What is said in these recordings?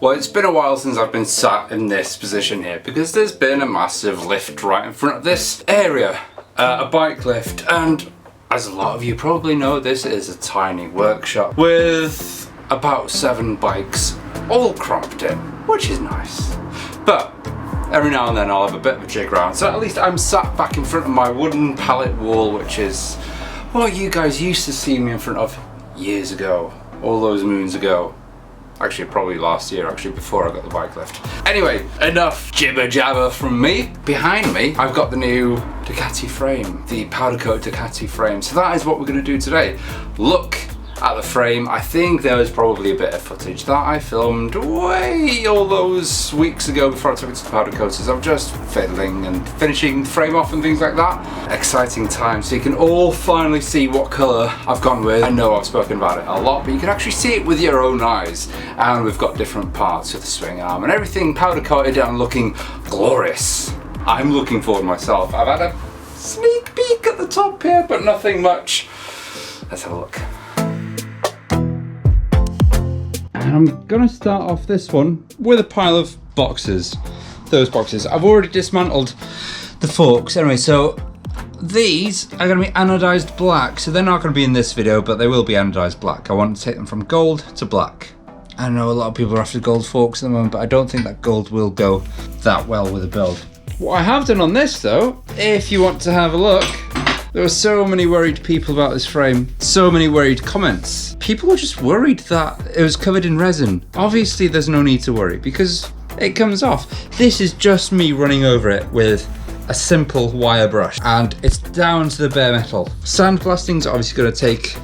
But it's been a while since I've been sat in this position here because there's been a massive lift right in front of this area, a bike lift, and as a lot of you probably know, this is a tiny workshop with about 7 bikes all cramped in, which is nice. But every now and then I'll have a bit of a jig around, so at least I'm sat back in front of my wooden pallet wall, which is what you guys used to see me in front of years ago, all those moons ago. Actually, probably last year, actually, before I got the bike lift. Anyway, enough jibber jabber from me. Behind me, I've got the new Ducati frame, the powder coat Ducati frame. So that is what we're gonna do today. Look at the frame. I think there was probably a bit of footage that I filmed way all those weeks ago before I took it to the powder coaters. I'm just fiddling and finishing the frame off and things like that. Exciting time, so you can all finally see what colour I've gone with. I know I've spoken about it a lot, but you can actually see it with your own eyes. And we've got different parts of the swing arm and everything powder coated and looking glorious. I'm looking forward myself. I've had a sneak peek at the top here, but nothing much. Let's have a look. And I'm gonna start off this one with a pile of boxes. Those boxes. I've already dismantled the forks. Anyway, so these are gonna be anodized black. So they're not gonna be in this video, but they will be anodized black. I want to take them from gold to black. I know a lot of people are after gold forks at the moment, but I don't think that gold will go that well with the build. What I have done on this though, if you want to have a look, there were so many worried people about this frame, so many worried comments. People were just worried that it was covered in resin. Obviously there's no need to worry because it comes off. This is just me running over it with a simple wire brush and it's down to the bare metal. Sandblasting is obviously going to take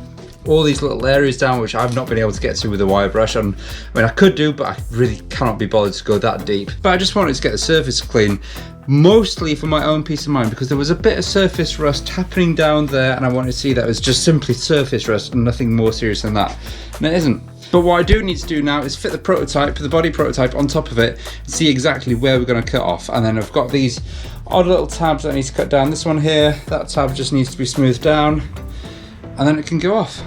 all these little areas down, which I've not been able to get to with a wire brush. And I mean, I could do, but I really cannot be bothered to go that deep. But I just wanted to get the surface clean, mostly for my own peace of mind, because there was a bit of surface rust happening down there and I wanted to see that it was just simply surface rust and nothing more serious than that. And it isn't. But what I do need to do now is fit the prototype, the body prototype on top of it, and see exactly where we're going to cut off. And then I've got these odd little tabs that I need to cut down. This one here, that tab just needs to be smoothed down, and then it can go off.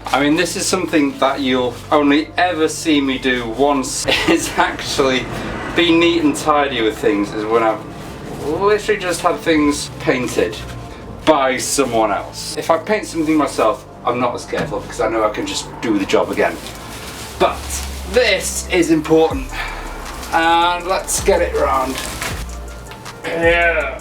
I mean, this is something that you'll only ever see me do once, is actually be neat and tidy with things, is when I've literally just had things painted by someone else. If I paint something myself, I'm not as careful because I know I can just do the job again. But this is important, and let's get it round. Yeah.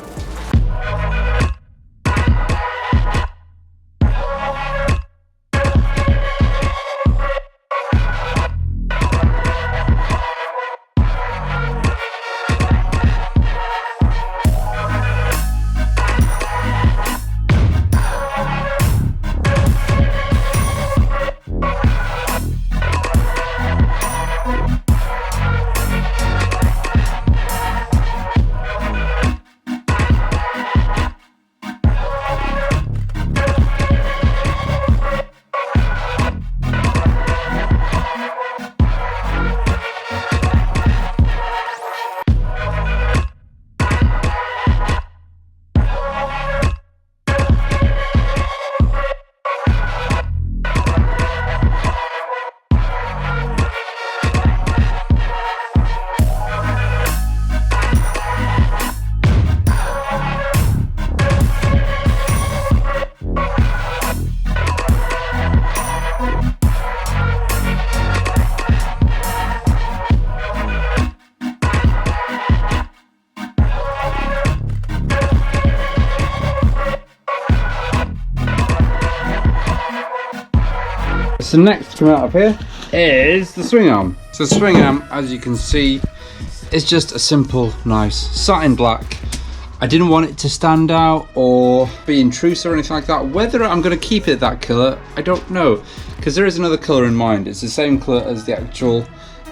So next to come out of here is the swing arm. So the swing arm, as you can see, is just a simple, nice satin black. I didn't want it to stand out or be intrusive or anything like that. Whether I'm going to keep it that colour, I don't know, because there is another colour in mind. It's the same colour as the actual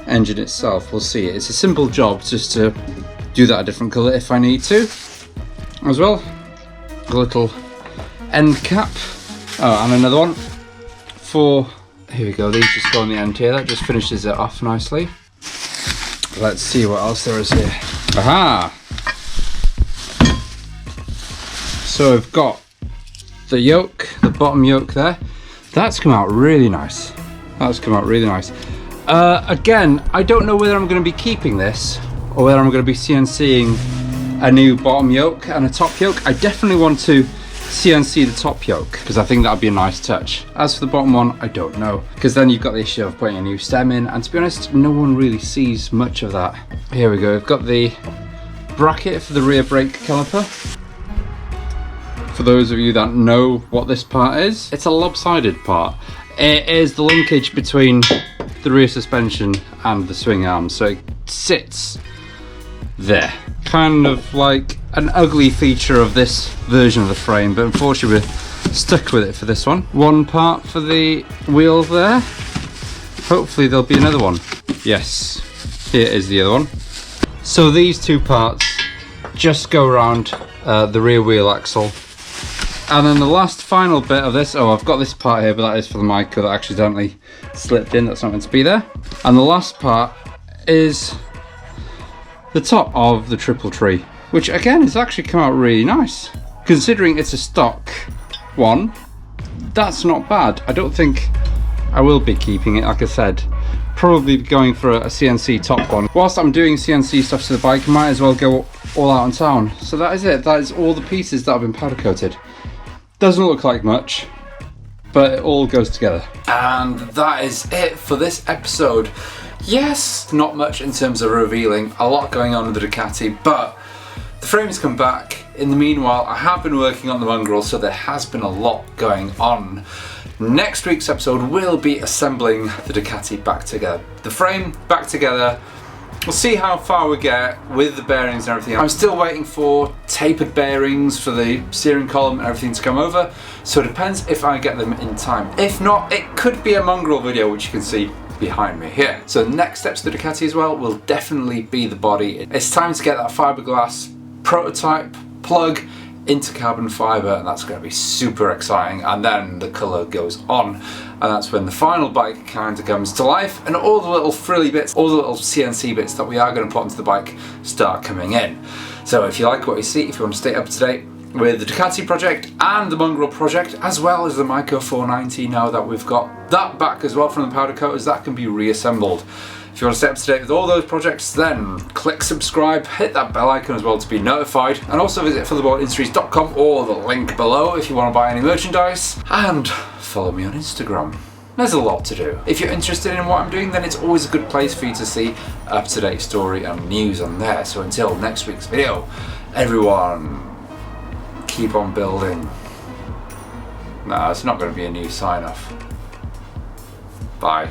engine itself. We'll see. It's a simple job just to do that a different colour if I need to. As well, a little end cap. Oh, and another one for, here we go, these just go on the end here. That just finishes it off nicely. Let's see what else there is here. Aha! So we've got the yoke, the bottom yoke there. That's come out really nice. That's come out really nice. Again, I don't know whether I'm going to be keeping this or whether I'm going to be CNCing a new bottom yoke and a top yoke. I definitely want to CNC the top yoke because I think that would be a nice touch. As for the bottom one, I don't know, because then you've got the issue of putting a new stem in, and to be honest, no one really sees much of that. Here we go, we've got the bracket for the rear brake caliper. For those of you that know what this part is, it's a lopsided part. It is the linkage between the rear suspension and the swing arm, so it sits there. Kind of like an ugly feature of this version of the frame, but unfortunately we're stuck with it for this one. One part for the wheel there. Hopefully there'll be another one. Yes, here is the other one. So these two parts just go around the rear wheel axle. And then the last final bit of this, oh, I've got this part here, but that is for the mic that accidentally slipped in. That's not meant to be there. And the last part is the top of the triple tree, which again has actually come out really nice. Considering it's a stock one, that's not bad. I don't think I will be keeping it, like I said. Probably going for a CNC top one. Whilst I'm doing CNC stuff to the bike, I might as well go all out in town. So that is it. That is all the pieces that have been powder coated. Doesn't look like much, but it all goes together. And that is it for this episode. Yes, not much in terms of revealing, a lot going on with the Ducati, but the frame's come back. In the meanwhile, I have been working on the mongrel, so there has been a lot going on. Next week's episode will be assembling the Ducati back together. The frame back together. We'll see how far we get with the bearings and everything. I'm still waiting for tapered bearings for the steering column and everything to come over, so it depends if I get them in time. If not, it could be a mongrel video, which you can see behind me here. So next steps to the Ducati as well will definitely be the body. It's time to get that fiberglass prototype plug into carbon fiber, and that's going to be super exciting. And then the colour goes on, and that's when the final bike kind of comes to life, and all the little frilly bits, all the little CNC bits that we are going to put onto the bike start coming in. So if you like what you see, if you want to stay up to date with the Ducati project and the mongrel project, as well as the Myco 490, now that we've got that back as well from the powder coaters, that can be reassembled. If you want to stay up to date with all those projects, then click subscribe, hit that bell icon as well to be notified, and also visit featherboardindustries.com or the link below if you want to buy any merchandise, and follow me on Instagram. There's a lot to do. If you're interested in what I'm doing, then it's always a good place for you to see up-to-date story and news on there. So until next week's video, everyone, keep on building. Nah, it's not going to be a new sign-off. Bye.